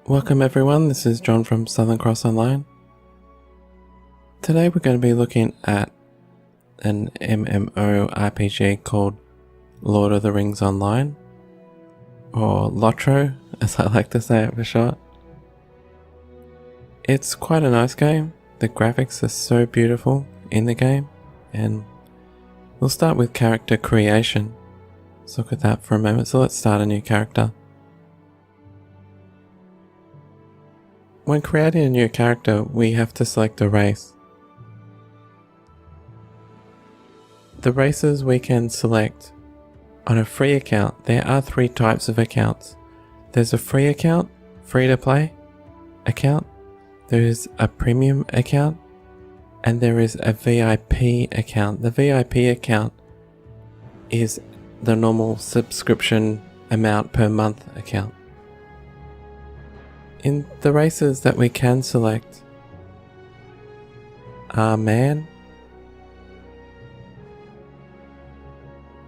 Welcome everyone, this is John from Southern Cross Online. Today we're going to be looking at an MMORPG called Lord of the Rings Online, or LOTRO as I like to say it for short. It's quite a nice game, the graphics are so beautiful in the game, and we'll start with character creation. Let's look at that for a moment. So let's start a new character. When creating a new character, we have to select a race. The races we can select on a free account, there are three types of accounts. There's a free account, free to play account, there is a premium account, and there is a VIP account. The VIP account is the normal subscription amount per month account. In the races that we can select are man,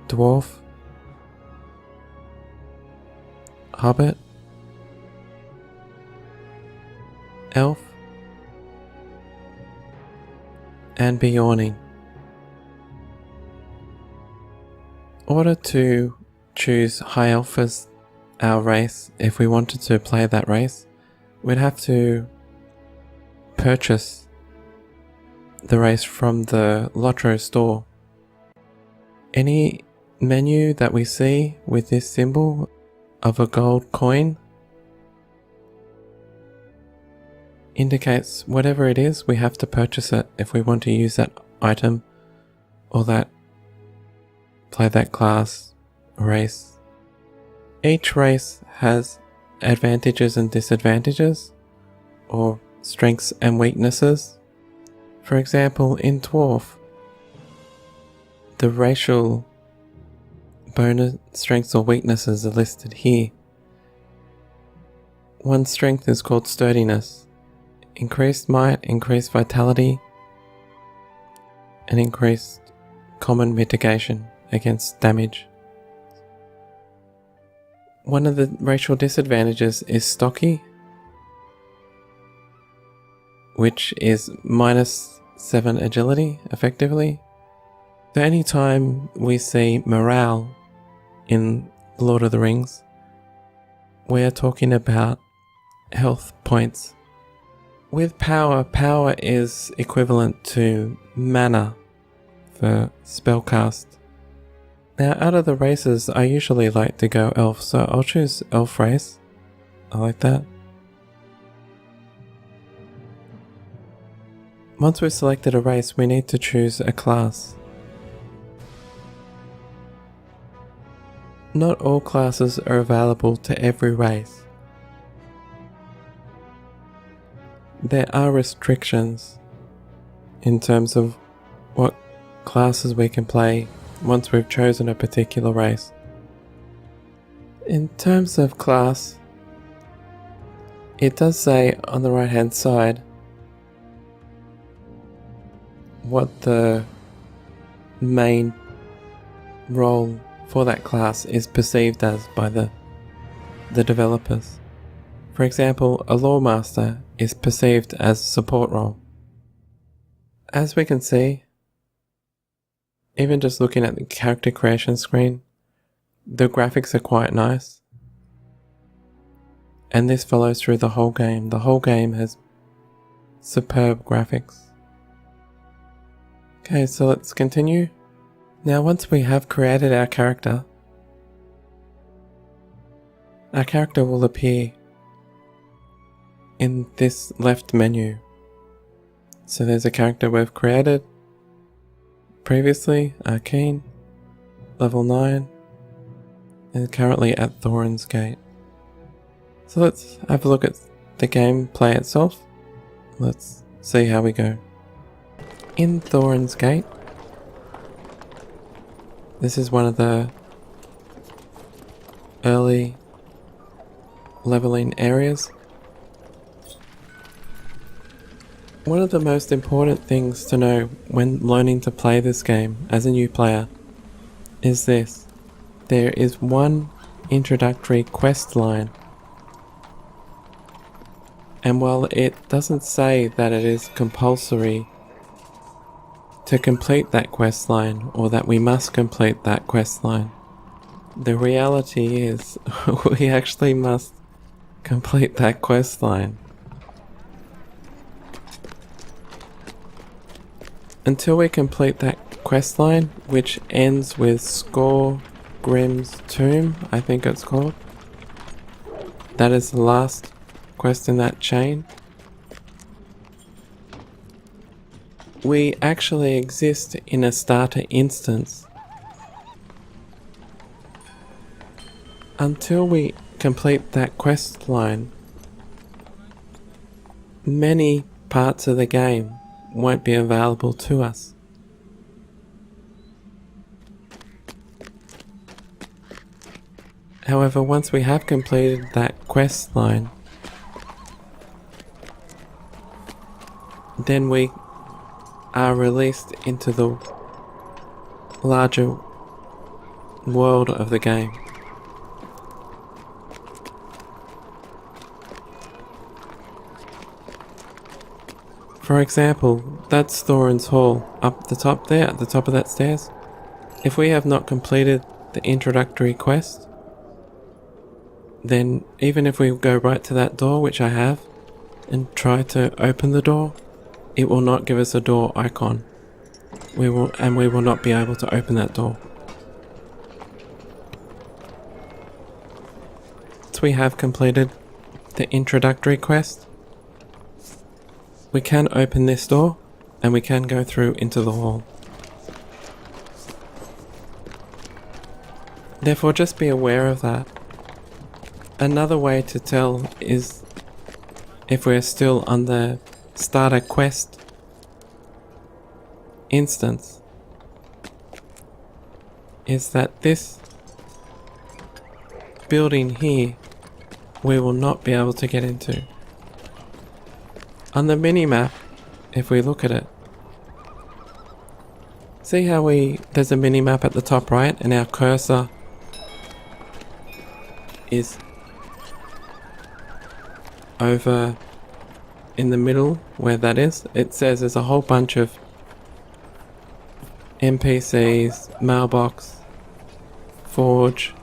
dwarf, hobbit, elf, and Bjorning. In order to choose High Elf as our race, if we wanted to play that race, we'd have to purchase the race from the LOTRO store. Any menu that we see with this symbol of a gold coin indicates whatever it is, we have to purchase it if we want to use that item or play that class race. Each race has advantages and disadvantages, or strengths and weaknesses. For example, in dwarf, the racial bonus strengths or weaknesses are listed here. One strength is called sturdiness, increased might, increased vitality, and increased common mitigation against damage. One of the racial disadvantages is stocky, which is -7 agility effectively. So anytime we see morale in Lord of the Rings, we are talking about health points. With power is equivalent to mana for spellcast. Now, out of the races, I usually like to go elf, so I'll choose elf race. I like that. Once we've selected a race, we need to choose a class. Not all classes are available to every race. There are restrictions in terms of what classes we can play once we've chosen a particular race. In terms of class, it does say on the right hand side what the main role for that class is perceived as by the developers. For example, a Lawmaster is perceived as a support role. As we can see, even just looking at the character creation screen, the graphics are quite nice. And this follows through the whole game. The whole game has superb graphics. Okay, so let's continue. Now once we have created our character will appear in this left menu. So there's a character we've created previously, Arcane, level 9, and currently at Thorns Gate. So let's have a look at the gameplay itself. Let's see how we go. In Thorns Gate, this is one of the early leveling areas. One of the most important things to know when learning to play this game as a new player is this. There is one introductory quest line And while it doesn't say that it is compulsory to complete that quest line or that we must complete that quest line, the reality is we actually must complete that quest line. Until we complete that quest line, which ends with Skorgrim's Tomb, I think it's called. That is the last quest in that chain. We actually exist in a starter instance until we complete that quest line. Many parts of the game won't be available to us. However, once we have completed that quest line, then we are released into the larger world of the game. For example, that's Thorns Hall up the top there, at the top of that stairs. If we have not completed the introductory quest, then even if we go right to that door, which I have, and try to open the door, it will not give us a door icon. We will not be able to open that door. Once we have completed the introductory quest, we can open this door and we can go through into the hall. Therefore, just be aware of that. Another way to tell is if we're still on the starter quest instance is that this building here we will not be able to get into. On the mini-map, if we look at it, see how there's a mini-map at the top right and our cursor is over in the middle where that is. It says there's a whole bunch of NPCs, mailbox, forge,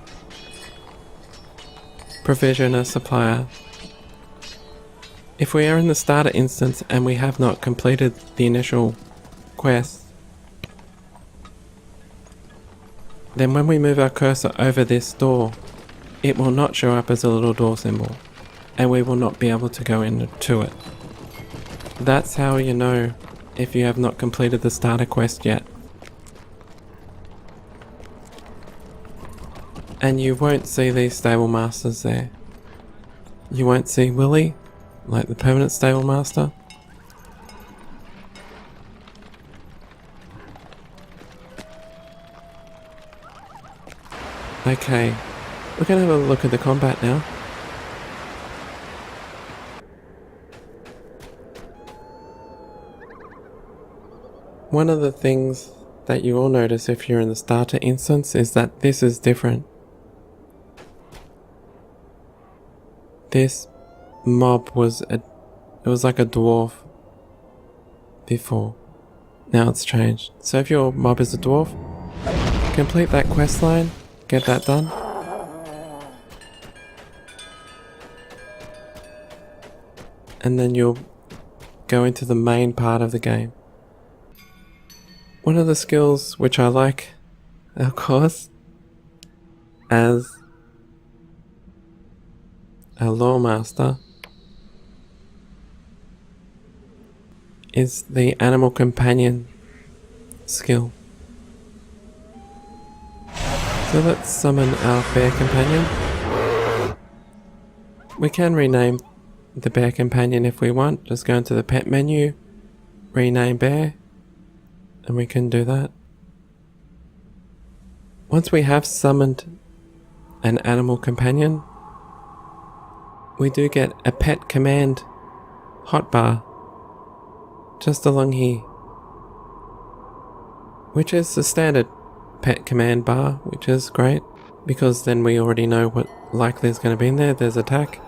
provisioner, supplier. If we are in the starter instance and we have not completed the initial quest, then when we move our cursor over this door, it will not show up as a little door symbol and we will not be able to go into it. That's how you know if you have not completed the starter quest yet. And you won't see these stable masters there. You won't see Willy, like the permanent stable master. Okay, we're gonna have a look at the combat now. One of the things that you will notice if you're in the starter instance is that this is different. This mob was like a dwarf before. Now it's changed. So if your mob is a dwarf, complete that quest line, get that done. And then you'll go into the main part of the game. One of the skills which I like, of course, as a lore master, is the animal companion skill. So let's summon our bear companion. We can rename the bear companion if we want. Just go into the pet menu, rename bear, and we can do that. Once we have summoned an animal companion, we do get a pet command hotbar just along here, which is the standard pet command bar, which is great because then we already know what likely is going to be in there. There's attack,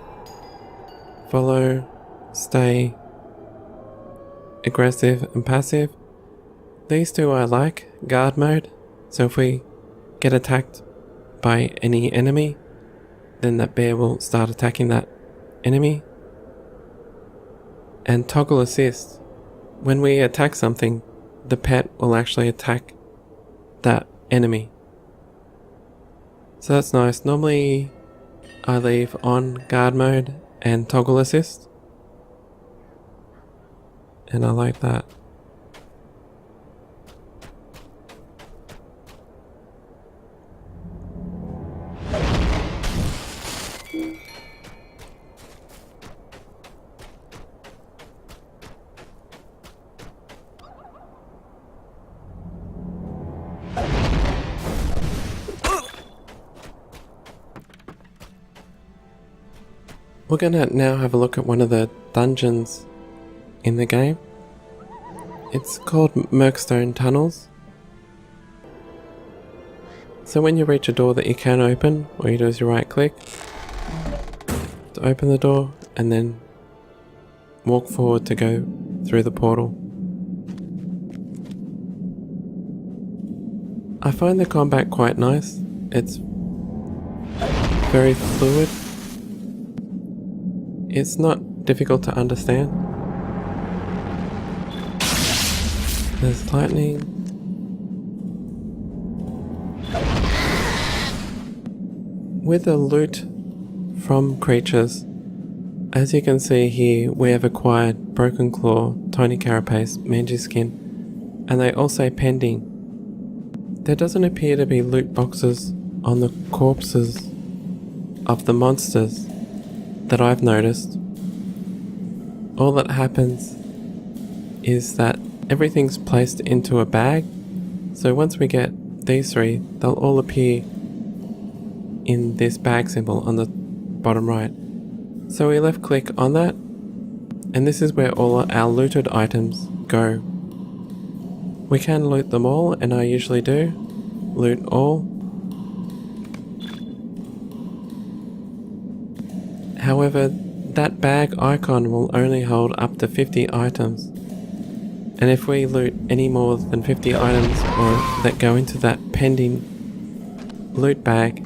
follow, stay aggressive and passive. These two I like, guard mode, so if we get attacked by any enemy, then that bear will start attacking that enemy. And toggle assist, when we attack something, the pet will actually attack that enemy. So that's nice. Normally I leave on guard mode and toggle assist, and I like that. We're gonna now have a look at one of the dungeons in the game. It's called Merkstone Tunnels. So when you reach a door that you can open, all you do is you right click to open the door and then walk forward to go through the portal. I find the combat quite nice. It's very fluid. It's not difficult to understand. There's lightning. With the loot from creatures, as you can see here, we have acquired Broken Claw, Tiny Carapace, Mangy Skin, and they all say pending. There doesn't appear to be loot boxes on the corpses of the monsters that I've noticed. All that happens is that everything's placed into a bag, so once we get these three, they'll all appear in this bag symbol on the bottom right. So we left click on that, and this is where all our looted items go. We can loot them all, and I usually do. Loot all. However, that bag icon will only hold up to 50 items. And if we loot any more than 50 items or that go into that pending loot bag,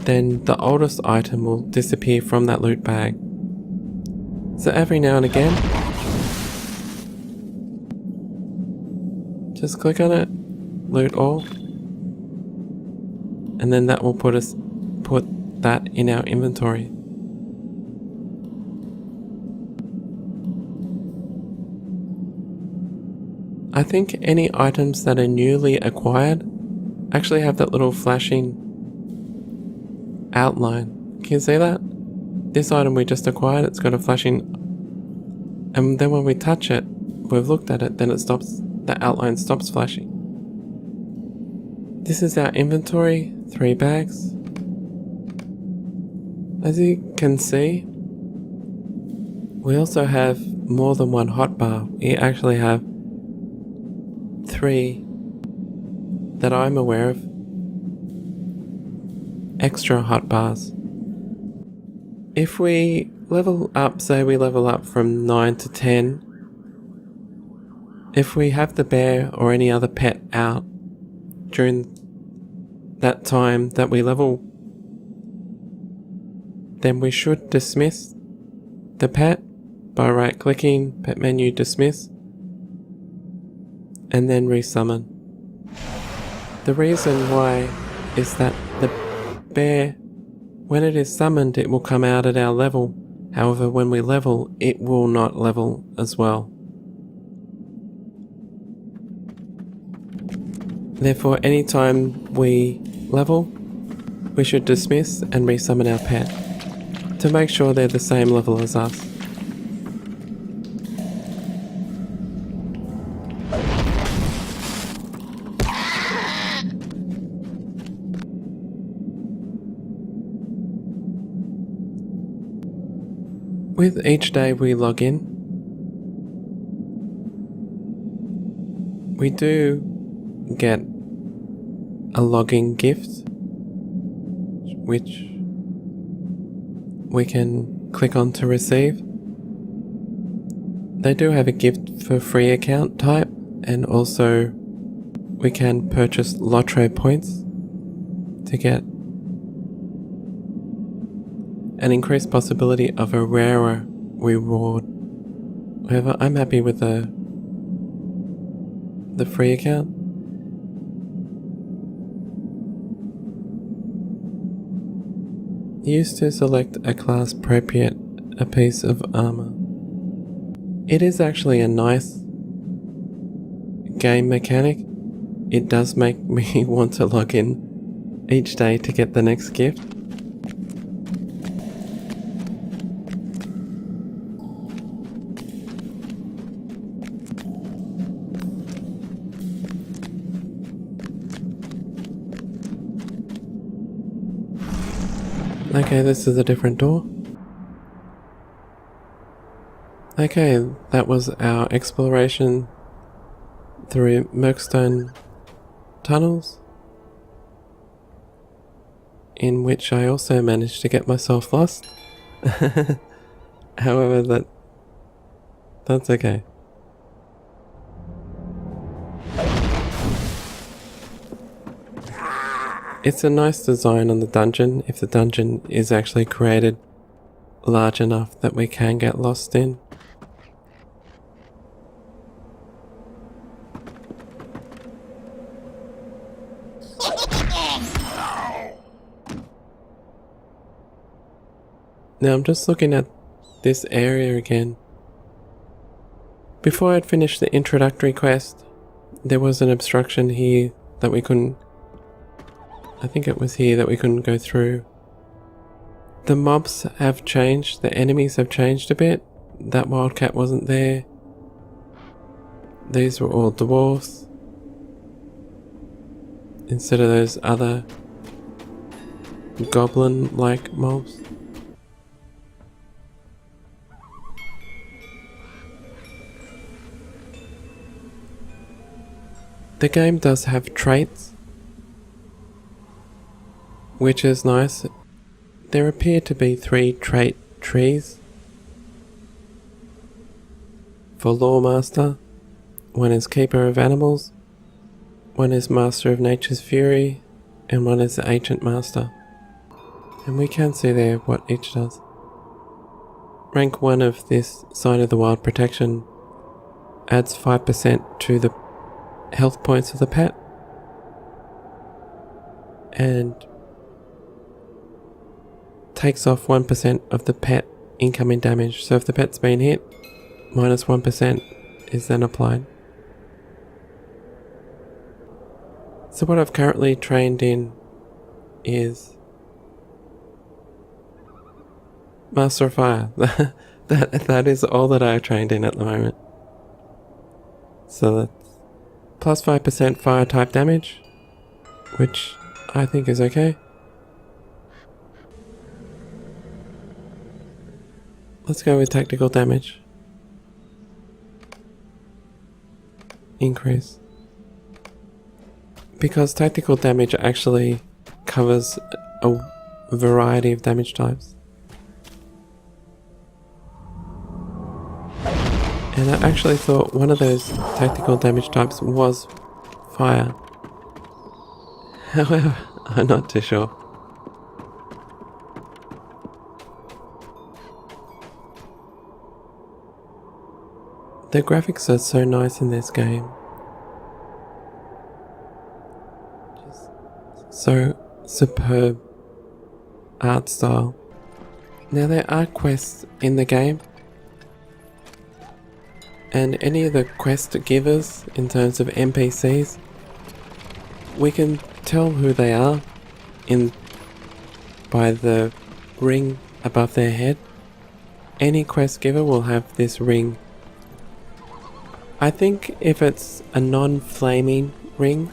then the oldest item will disappear from that loot bag. So every now and again, just click on it, loot all, and then that will put that in our inventory. I think any items that are newly acquired actually have that little flashing outline. Can you see that? This item we just acquired, it's got a flashing, and then when we touch it, we've looked at it, then it stops, the outline stops flashing. This is our inventory, 3 bags. As you can see, we also have more than one hotbar. We actually have 3 that I'm aware of, extra hotbars. If we level up, say we level up from 9 to 10, if we have the bear or any other pet out during that time that we level, then we should dismiss the pet by right clicking, pet menu, dismiss, and then resummon. The reason why is that the bear, when it is summoned, it will come out at our level. However, when we level, it will not level as well. Therefore, anytime we level, we should dismiss and resummon our pet to make sure they're the same level as us. With each day we log in, we do get a logging gift, which we can click on to receive. They do have a gift for free account type, and also we can purchase Lotto points to get an increased possibility of a rarer reward. However, I'm happy with the free account. Use to select a class appropriate a piece of armor. It is actually a nice game mechanic. It does make me want to log in each day to get the next gift. Okay, this is a different door. Okay, that was our exploration through Merkstone tunnels, in which I also managed to get myself lost. However, that's okay. It's a nice design on the dungeon if the dungeon is actually created large enough that we can get lost in. Now I'm just looking at this area again. Before I'd finished the introductory quest, there was an obstruction here that we couldn't... I think it was here that we couldn't go through. The mobs have changed, the enemies have changed a bit. That wildcat wasn't there. These were all dwarves, instead of those other goblin-like mobs. The game does have traits, which is nice. There appear to be 3 trait trees for Lawmaster. One is Keeper of Animals, one is Master of Nature's Fury, and one is the Ancient Master. And we can see there what each does. Rank 1 of this Sign of the Wild Protection adds 5% to the health points of the pet, and takes off 1% of the pet incoming damage. So if the pet's been hit, minus 1% is then applied. So what I've currently trained in is Master of Fire. that is all that I have trained in at the moment. So that's plus 5% fire type damage, which I think is okay. Let's go with tactical damage. Increase. Because tactical damage actually covers a variety of damage types. And I actually thought one of those tactical damage types was fire. However, I'm not too sure. The graphics are so nice in this game. Just so superb art style. Now there are quests in the game, and any of the quest givers in terms of NPCs, we can tell who they are by the ring above their head. Any quest giver will have this ring. I think if it's a non-flaming ring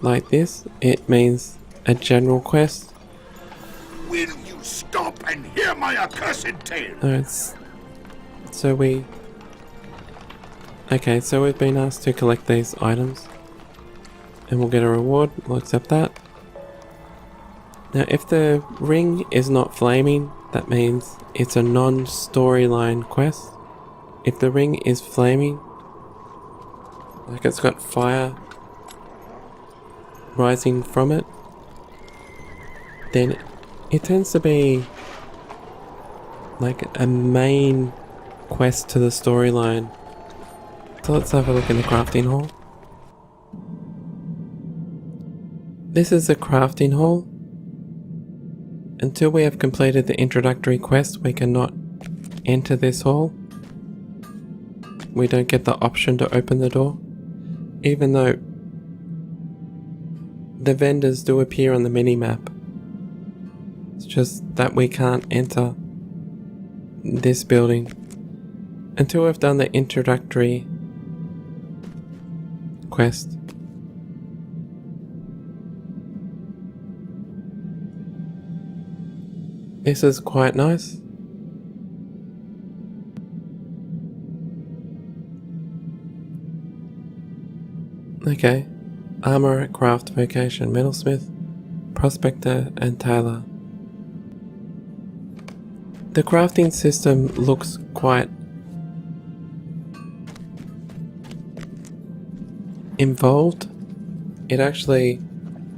like this, it means a general quest. Will you stop and hear my accursed tale? No, so we've been asked to collect these items, and we'll get a reward. We'll accept that. Now if the ring is not flaming, that means it's a non-storyline quest. If the ring is flaming, like it's got fire rising from it, then it tends to be like a main quest to the storyline. So let's have a look in the crafting hall. This is the crafting hall. Until we have completed the introductory quest, we cannot enter this hall. We don't get the option to open the door, even though the vendors do appear on the mini-map. It's just that we can't enter this building until we've done the introductory quest. This is quite nice. Okay, armor, craft, vocation, metalsmith, prospector, and tailor. The crafting system looks quite involved. It actually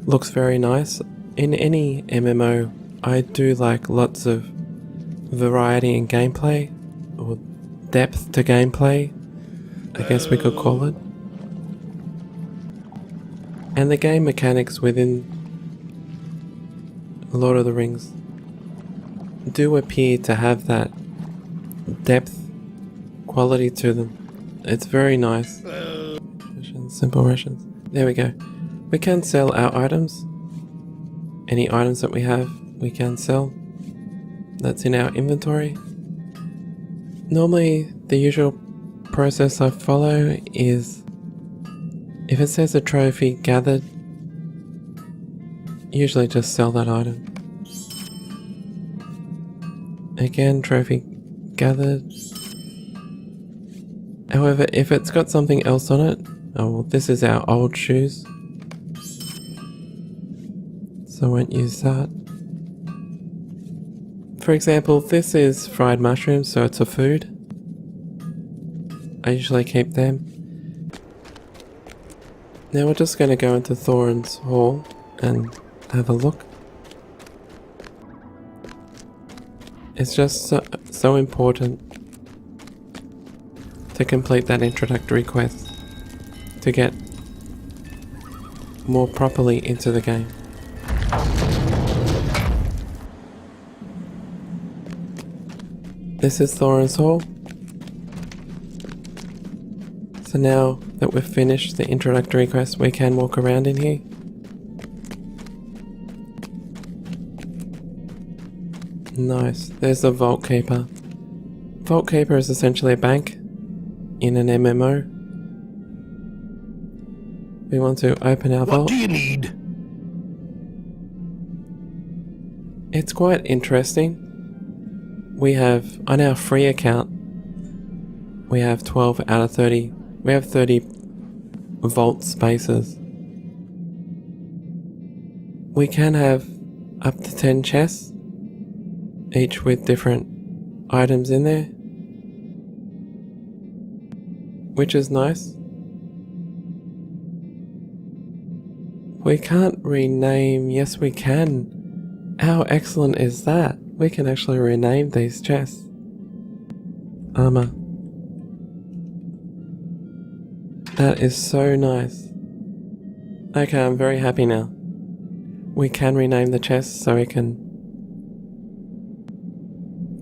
looks very nice. In any MMO, I do like lots of variety in gameplay, or depth to gameplay, I guess we could call it. And the game mechanics within Lord of the Rings do appear to have that depth quality to them. It's very nice. Simple rations. There we go. We can sell our items. Any items that we have, we can sell. That's in our inventory. Normally, the usual process I follow is if it says a trophy gathered, usually just sell that item. Again, trophy gathered. However, if it's got something else on it, oh well, this is our old shoes, so I won't use that. For example, this is fried mushrooms, so it's a food. I usually keep them. Now we're just going to go into Thorns Hall and have a look. It's just so important to complete that introductory quest to get more properly into the game. This is Thorns Hall. So now that we've finished the introductory quest, we can walk around in here. Nice. There's the Vault Keeper. Vault Keeper is essentially a bank in an MMO. We want to open our vault. What do you need? It's quite interesting. We have, on our free account, we have 12 out of 30. We have 30 vault spaces. We can have up to 10 chests, each with different items in there, which is nice. We can't rename. Yes, we can. How excellent is that? We can actually rename these chests. Armor. That is so nice. Okay, I'm very happy now. We can rename the chests so we can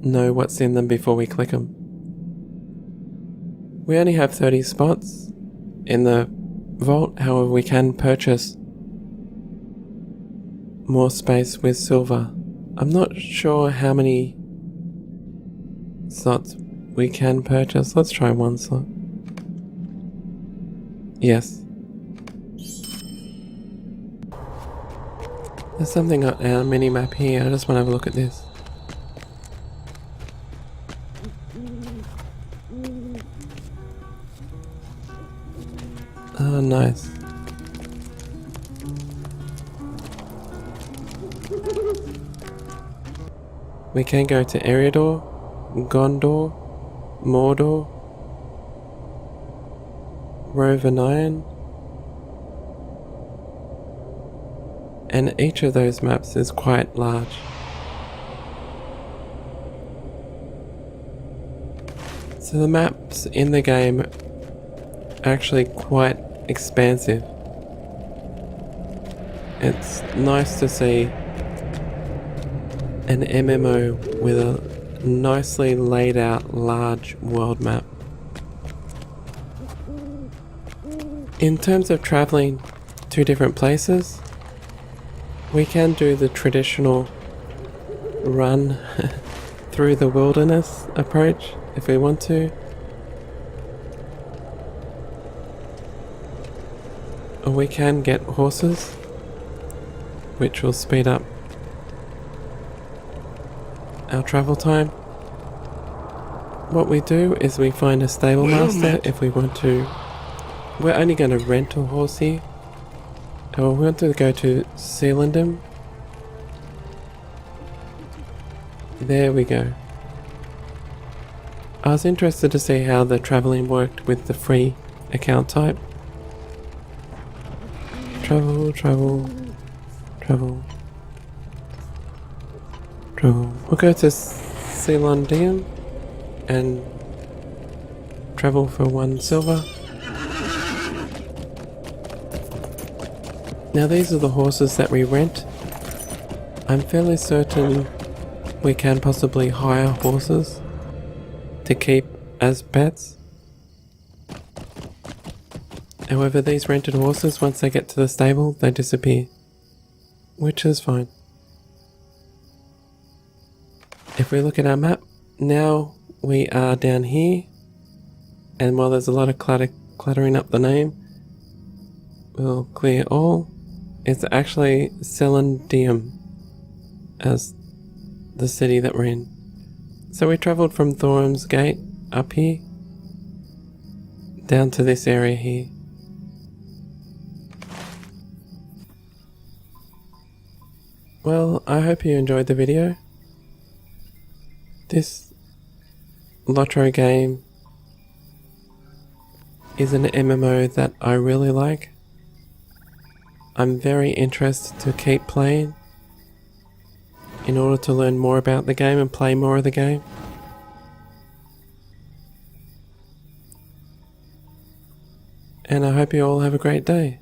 know what's in them before we click them. We only have 30 spots in the vault, however we can purchase more space with silver. I'm not sure how many slots we can purchase. Let's try one slot. Yes. There's something on our mini-map here. I just want to have a look at this. Oh, nice. We can go to Eriador, Gondor, Mordor, Rovanian, and each of those maps is quite large. So the maps in the game are actually quite expansive. It's nice to see an MMO with a nicely laid out large world map. In terms of traveling to different places, we can do the traditional run through the wilderness approach if we want to. Or we can get horses, which will speed up our travel time. What we do is we find a stable master if we want to. We're only going to rent a horse here. And we want to go to Sealandham. There we go. I was interested to see how the travelling worked with the free account type. Travel, travel, travel, travel. We'll go to Sealandham and travel for 1 silver. Now these are the horses that we rent. I'm fairly certain we can possibly hire horses to keep as pets. However, these rented horses, once they get to the stable, they disappear, which is fine. If we look at our map, now we are down here, and while there's a lot of cluttering up the name, we'll clear all. It's actually Sealandham as the city that we're in. So we travelled from Thorns Gate up here down to this area here. Well, I hope you enjoyed the video. This Lotro game is an MMO that I really like. I'm very interested to keep playing in order to learn more about the game and play more of the game. And I hope you all have a great day.